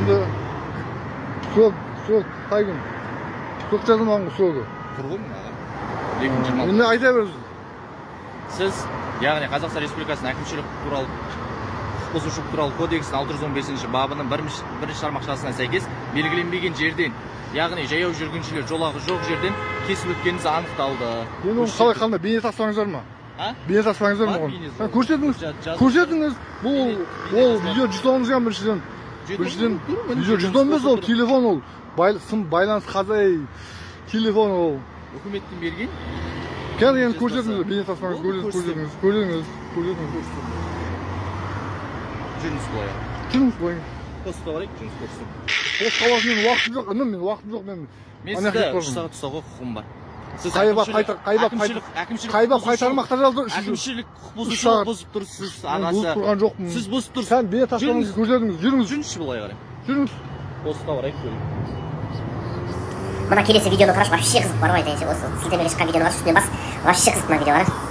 енді сол қай күн сол жазылмаған сол тұрғын аға 2020. енді айта беріңіз. Сіз яғни Қазақстан Республикасының әкімшілік туралы құқық бұзушылық туралы кодексінің 615 бабының бірінші тармақшасына сәйкес белгіленбеген жерден, яғни жаяу жүргіншілер жолағы жоқ жерден кесіп өткеніңіз анықталды. Енді оны қалай қандай бейне тастаңыздар ма? Бейне тастаңыздар ма оны? Көрсетіңіз. Бұл видео 110 біріншіден. Видео 115 ол телефон ол. Байланыс қазай телефон ол. Үкіметтен берген. Қазір енді көрсетіңіз, бейне тастаңыз, көрсетіңіз. Жүріңіз былай. Жүріңіз былай. Постқа барайық, жүріңіз көрсін. Пост қаласың, менің уақытым жоқ, мен. Мен сізді 3 сағат ұстауға құқығым бар. Қайбап қайтармақтар алды. Әкімшілік құқық бұзушылық бұзып тұрсыз, ағасы. Бұзып тұрған жоқпын. Сіз бұзып тұрсыз. Сән бейне тастаңыз, көрсетіңіз, жүріңіз. Жүріңізші былай қарай. Жүріңіз. Постқа барайық, көрейік. Мына келесі видеоны қарашы, вообще қызық бар ғой айтайыншы. Осы сілтемелі шыққан видеоны қарашы, үстінен бас. Вообще қызық мына видео, қарашы.